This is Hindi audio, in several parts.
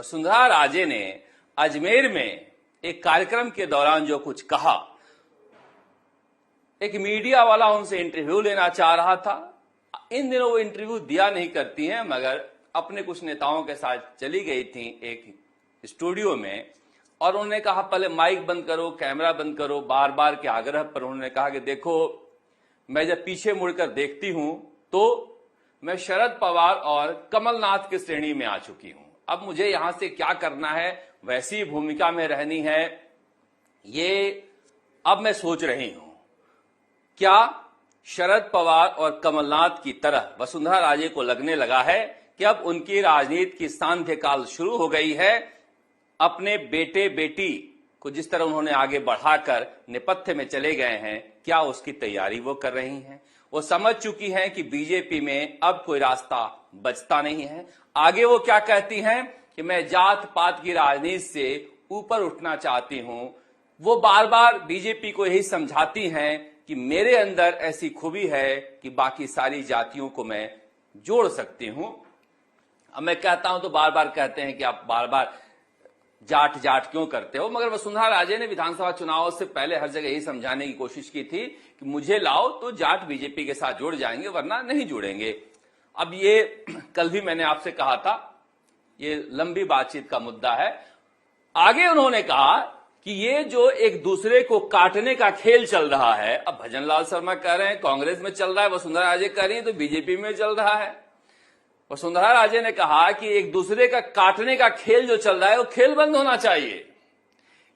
वसुंधरा राजे ने अजमेर में एक कार्यक्रम के दौरान जो कुछ कहा, एक मीडिया वाला उनसे इंटरव्यू लेना चाह रहा था। इन दिनों वो इंटरव्यू दिया नहीं करती हैं, मगर अपने कुछ नेताओं के साथ चली गई थी एक स्टूडियो में और उन्होंने कहा पहले माइक बंद करो, कैमरा बंद करो। बार बार के आग्रह पर उन्होंने कहा कि देखो, मैं जब पीछे मुड़कर देखती हूं तो मैं शरद पवार और कमलनाथ की श्रेणी में आ चुकी हूं। अब मुझे यहां से क्या करना है, वैसी भूमिका में रहनी है, ये अब मैं सोच रही हूं। क्या शरद पवार और कमलनाथ की तरह वसुंधरा राजे को लगने लगा है कि अब उनकी राजनीति की सांध्यकाल शुरू हो गई है? अपने बेटे बेटी को जिस तरह उन्होंने आगे बढ़ाकर नेपथ्य में चले गए हैं, क्या उसकी तैयारी वो कर रही हैं? वो समझ चुकी हैं कि बीजेपी में अब कोई रास्ता बचता नहीं है। आगे वो क्या कहती हैं कि मैं जात पात की राजनीति से ऊपर उठना चाहती हूं। वो बार बार बीजेपी को यही समझाती हैं कि मेरे अंदर ऐसी खूबी है कि बाकी सारी जातियों को मैं जोड़ सकती हूं। अब मैं कहता हूं तो बार बार कहते हैं कि आप बार बार जाट जाट क्यों करते हो, मगर वसुंधरा राजे ने विधानसभा चुनाव से पहले हर जगह यही समझाने की कोशिश की थी कि मुझे लाओ तो जाट बीजेपी के साथ जुड़ जाएंगे, वरना नहीं जुड़ेंगे। अब ये कल भी मैंने आपसे कहा था, ये लंबी बातचीत का मुद्दा है। आगे उन्होंने कहा कि ये जो एक दूसरे को काटने का खेल चल रहा है, अब भजनलाल शर्मा कह रहे हैं कांग्रेस में चल रहा है, वसुंधरा राजे कह रही है तो बीजेपी में चल रहा है। वसुंधरा राजे ने कहा कि एक दूसरे का काटने का खेल जो चल रहा है वो खेल बंद होना चाहिए।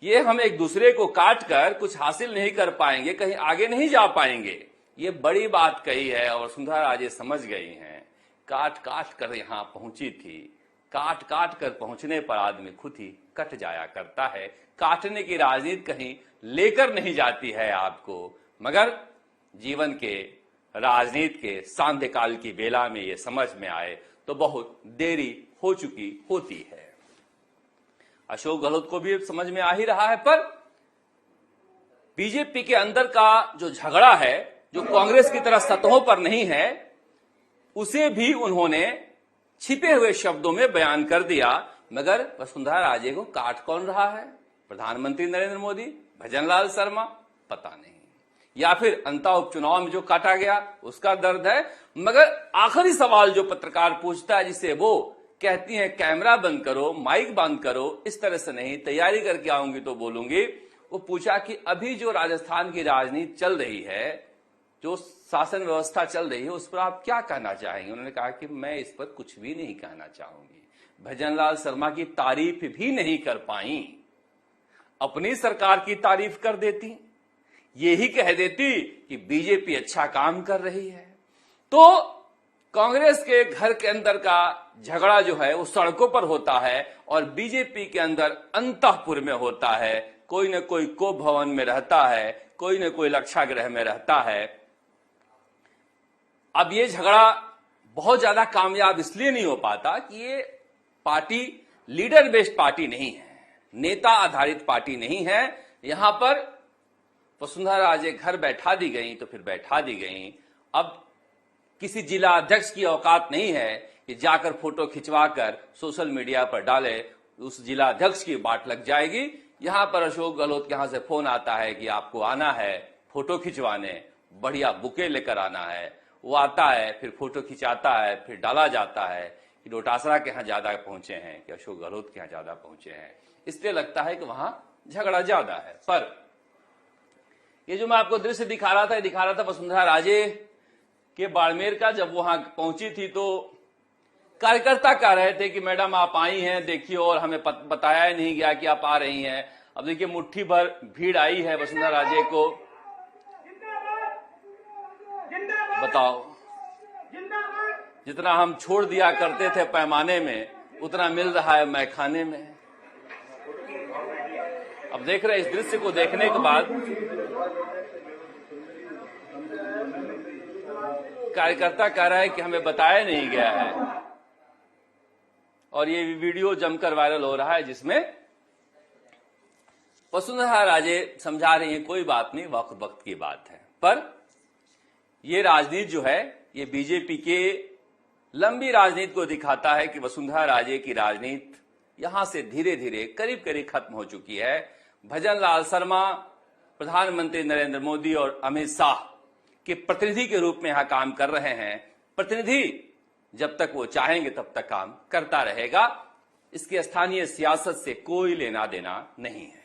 ये हम एक दूसरे को काट कर कुछ हासिल नहीं कर पाएंगे, कहीं आगे नहीं जा पाएंगे। ये बड़ी बात कही है और वसुंधरा राजे समझ गई हैं। काट काट कर यहां पहुंची थी, काट काट कर पहुंचने पर आदमी खुद ही कट जाया करता है। काटने की राजनीति कहीं लेकर नहीं जाती है आपको, मगर जीवन के राजनीति के सांध्यकाल की बेला में ये समझ में आए तो बहुत देरी हो चुकी होती है। अशोक गहलोत को भी समझ में आ ही रहा है, पर बीजेपी के अंदर का जो झगड़ा है, जो कांग्रेस की तरह सतहों पर नहीं है, उसे भी उन्होंने छिपे हुए शब्दों में बयान कर दिया। मगर वसुंधरा राजे को काट कौन रहा है? प्रधानमंत्री नरेंद्र मोदी, भजनलाल शर्मा, पता नहीं, या फिर अंता उपचुनाव में जो काटा गया उसका दर्द है। मगर आखिरी सवाल जो पत्रकार पूछता है, जिसे वो कहती हैं कैमरा बंद करो, माइक बंद करो, इस तरह से नहीं, तैयारी करके आऊंगी तो बोलूंगी। वो पूछा कि अभी जो राजस्थान की राजनीति चल रही है, जो शासन व्यवस्था चल रही है, उस पर आप क्या कहना चाहेंगे? उन्होंने कहा कि मैं इस पर कुछ भी नहीं कहना चाहूंगी। भजनलाल शर्मा की तारीफ भी नहीं कर पाई, अपनी सरकार की तारीफ कर देती, यही कह देती कि बीजेपी अच्छा काम कर रही है। तो कांग्रेस के घर के अंदर का झगड़ा जो है वो सड़कों पर होता है और बीजेपी के अंदर अंतःपुर में होता है। कोई न कोई कोप भवन में रहता है, कोई न कोई लक्षागृह में रहता है। अब ये झगड़ा बहुत ज्यादा कामयाब इसलिए नहीं हो पाता कि ये पार्टी लीडर बेस्ड पार्टी नहीं है, नेता आधारित पार्टी नहीं है। यहां पर वसुंधरा राजे घर बैठा दी गई तो फिर बैठा दी गई। अब किसी जिला अध्यक्ष की औकात नहीं है कि जाकर फोटो खिंचवाकर सोशल मीडिया पर डाले, उस जिला अध्यक्ष की बाट लग जाएगी। यहां पर अशोक गहलोत के यहां से फोन आता है कि आपको आना है फोटो खिंचवाने, बढ़िया बुके लेकर आना है। वो आता है, फिर फोटो खिंचाता है, फिर डाला जाता है कि डोटासरा के यहां ज्यादा पहुंचे हैं कि अशोक गहलोत के यहां ज्यादा पहुंचे हैं। इसलिए लगता है कि वहां झगड़ा ज्यादा है। पर ये जो मैं आपको दृश्य दिखा रहा था वसुंधरा राजे के बाड़मेर का। जब वहां पहुंची थी तो कार्यकर्ता कह रहे थे कि मैडम आप आई हैं, देखिए, और हमें बताया ही नहीं गया कि आप आ रही हैं। अब देखिए मुट्ठी भर भीड़ आई है वसुंधरा राजे को। बताओ, जितना हम छोड़ दिया करते थे पैमाने में, उतना मिल रहा है मैखाने में। अब देख रहे इस दृश्य को देखने के बाद कार्यकर्ता कह रहा है कि हमें बताया नहीं गया है, और ये वीडियो जमकर वायरल हो रहा है जिसमें वसुंधरा राजे समझा रही हैं कोई बात नहीं, वक्त की बात है। पर ये राजनीति जो है ये बीजेपी के लंबी राजनीति को दिखाता है कि वसुंधरा राजे की राजनीति यहां से धीरे धीरे करीब करीब खत्म हो चुकी है। भजन लाल शर्मा प्रधानमंत्री नरेंद्र मोदी और अमित शाह के प्रतिनिधि के रूप में यहां काम कर रहे हैं। प्रतिनिधि जब तक वो चाहेंगे तब तक काम करता रहेगा। इसके स्थानीय सियासत से कोई लेना देना नहीं है।